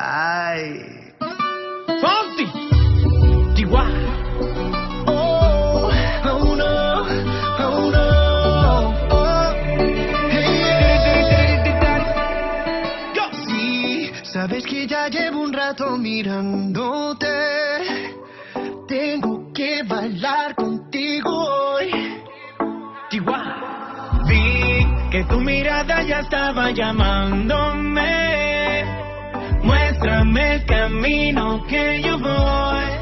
Ay. Fonsi, Chihuahua. Oh, oh no, oh no. Oh. Hey. Sí, sabes que ya llevo un rato mirándote. Tengo que bailar contigo hoy. Chihuahua. Vi que tu mirada ya estaba llamándome. Muéstrame el camino que yo voy.